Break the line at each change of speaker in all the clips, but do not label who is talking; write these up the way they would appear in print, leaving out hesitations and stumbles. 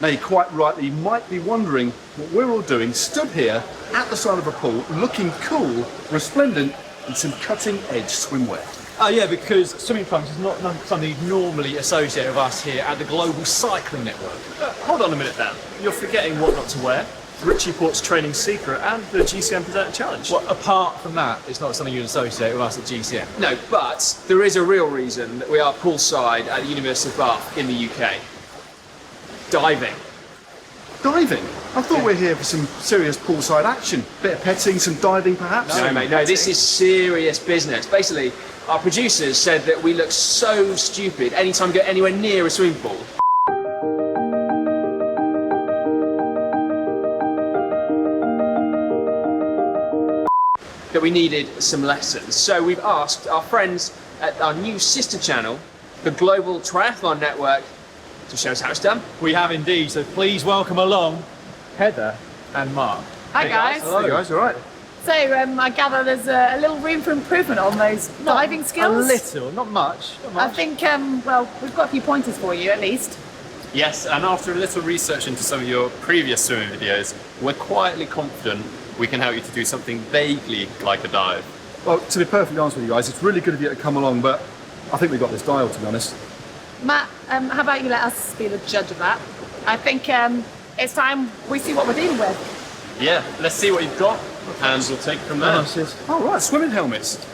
Now, you're quite right that you might be wondering what we're all doing stood here at the side of a pool, looking cool, resplendent, in some cutting-edge swimwear.
Oh yeah, because swimming trunks is not something you'd normally associate with us here at the Global Cycling Network.
Hold on a minute, Dan. You're forgetting what not to wear. Richie Port's training secret and the GCN Presenter Challenge.
Well, apart from that, it's not something you'd associate with us at GCN.
No, but there is a real reason that we are poolside at the University of Bath in the UK. Diving.
Diving? I thought we were here for some serious poolside action. Bit of petting, some diving perhaps?
No, mate, no, this is serious business. Basically, our producers said that we look so stupid anytime we go anywhere near a swimming pool. That we needed some lessons. So we've asked our friends at our new sister channel, the Global Triathlon Network, to show us how it's done.
We have indeed, so please welcome along Heather and Mark.
Hi guys.
Hello guys, all right?
So I gather there's a little room for improvement on those diving skills.
A little, not much.
I think, well, we've got a few pointers for you at least.
Yes, and after a little research into some of your previous swimming videos, we're quietly confident we can help you to do something vaguely like a dive.
Well, to be perfectly honest with you guys, it's really good of you to come along, but I think we've got this dialed, to be honest.
Matt, how about you let us be the judge of that? I think it's time we see what we're dealing with.
Yeah, let's see what you've got, and we'll take it from there.
Oh right, swimming helmets.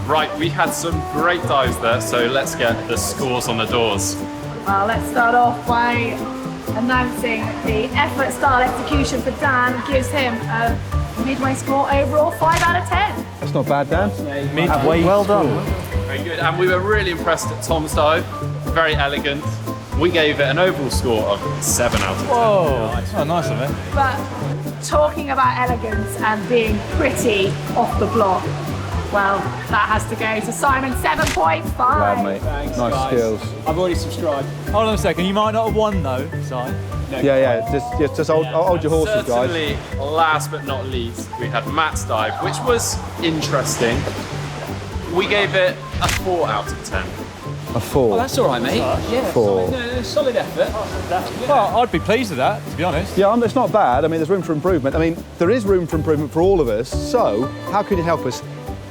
Right, we had some great dives there, so let's get the scores on the doors.
Well, let's start off by announcing the effort style execution for Dan gives him a midway score overall 5 out of 10.
That's not bad, Dan.
Midway.
Well done.
Very good, and we were really impressed at Tom's dive. Very elegant. We gave it an overall score of 7 out of 10.
Whoa, oh, nice of it.
But talking about elegance and being pretty off the block, well, that has to go to Simon, 7.5.
Glad, mate.
Thanks,
Nice
guys.
skills.
I've already subscribed. Hold on a second, you might not have won though, Si.
Yeah, just hold your horses, guys.
Certainly, last but not least, we had Matt's dive, which was interesting. We gave it a 4 out of 10.
A 4.
Oh, that's all right, mate. Yeah,
4.
solid effort.
Well, I'd be pleased with that, to be honest.
Yeah, it's not bad. I mean, there's room for improvement. I mean, there is room for improvement for all of us. So, how can you help us?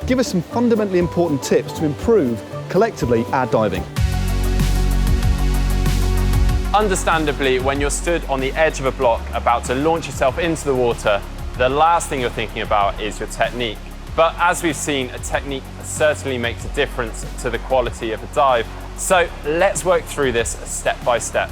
Give us some fundamentally important tips to improve, collectively, our diving.
Understandably, when you're stood on the edge of a block about to launch yourself into the water, the last thing you're thinking about is your technique. But as we've seen, a technique certainly makes a difference to the quality of a dive. So let's work through this step by step.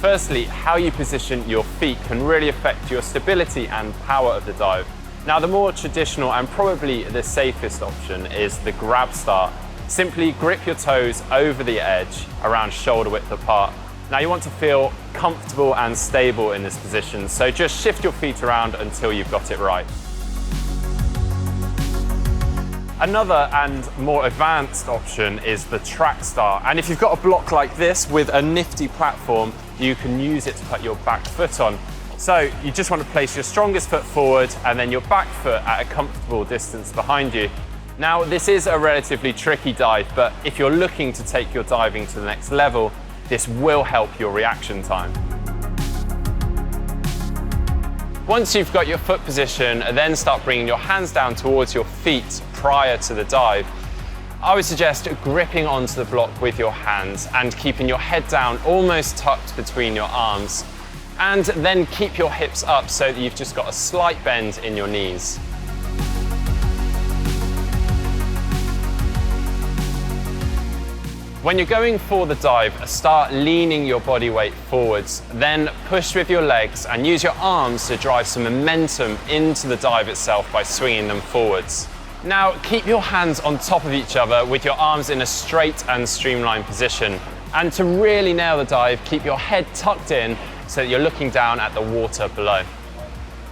Firstly, how you position your feet can really affect your stability and power of the dive. Now, the more traditional and probably the safest option is the grab start. Simply grip your toes over the edge around shoulder width apart. Now, you want to feel comfortable and stable in this position, so just shift your feet around until you've got it right. Another and more advanced option is the track start. And if you've got a block like this with a nifty platform, you can use it to put your back foot on. So you just want to place your strongest foot forward and then your back foot at a comfortable distance behind you. Now, this is a relatively tricky dive, but if you're looking to take your diving to the next level, this will help your reaction time. Once you've got your foot position, then start bringing your hands down towards your feet prior to the dive. I would suggest gripping onto the block with your hands and keeping your head down almost tucked between your arms. And then keep your hips up so that you've just got a slight bend in your knees. When you're going for the dive, start leaning your body weight forwards, then push with your legs and use your arms to drive some momentum into the dive itself by swinging them forwards. Now, keep your hands on top of each other with your arms in a straight and streamlined position. And to really nail the dive, keep your head tucked in so that you're looking down at the water below.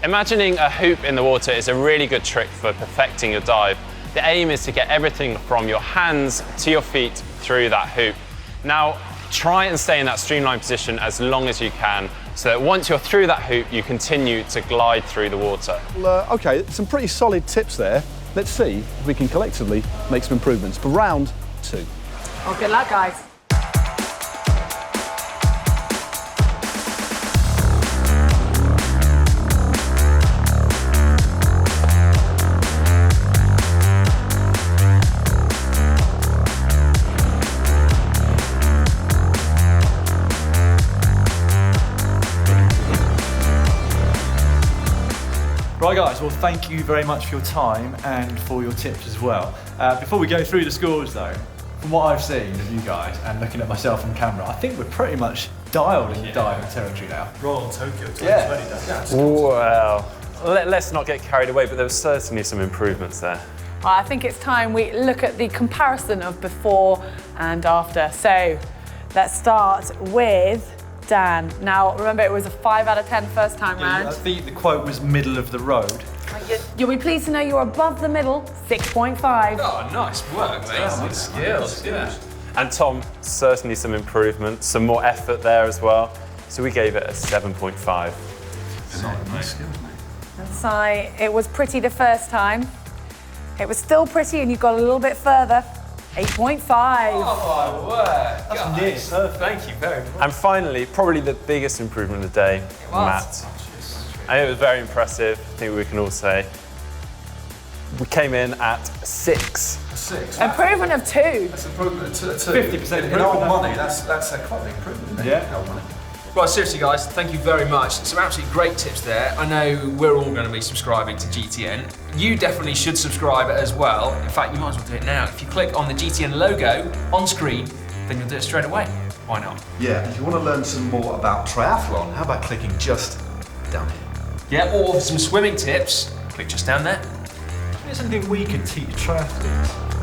Imagining a hoop in the water is a really good trick for perfecting your dive. The aim is to get everything from your hands to your feet through that hoop. Now, try and stay in that streamlined position as long as you can, so that once you're through that hoop, you continue to glide through the water.
Well, okay, some pretty solid tips there. Let's see if we can collectively make some improvements for round 2.
Well, good luck, guys.
Right guys, well thank you very much for your time and for your tips as well. Before we go through the scores though, from what I've seen of you guys and looking at myself on camera, I think we're pretty much dialed in the diving territory now.
Roll on Tokyo 2020,
Well, let's not get carried away, but there was certainly some improvements there.
Well, I think it's time we look at the comparison of before and after. So let's start with Dan. Now, remember, it was a 5 out of 10 first time round.
I think the quote was middle of the road.
You'll be pleased to know you're above the middle, 6.5.
Oh, nice work, mate. Good skills, yeah.
And Tom, certainly some improvement, some more effort there as well. So we gave it a 7.5.
And Si, it was pretty the first time. It was still pretty and you got a little bit further. 8.5.
Oh, my word.
That's near perfect.
Thank you very much.
And finally, probably the biggest improvement of the day, Matt. And it was very impressive, I think we can all say. We came in at 6.
6.
Improvement of 2.
That's improvement of 2.
50%
in old money, that's quite an improvement.
Yeah.
Old money.
Well, seriously, guys, thank you very much. Some absolutely great tips there. I know we're all going to be subscribing to GTN. You definitely should subscribe as well. In fact, you might as well do it now. If you click on the GTN logo on screen, then you'll do it straight away. Why not?
Yeah, if you want to learn some more about triathlon, how about clicking just down here?
Yeah, or some swimming tips, click just down there.
Is there something we could teach triathletes?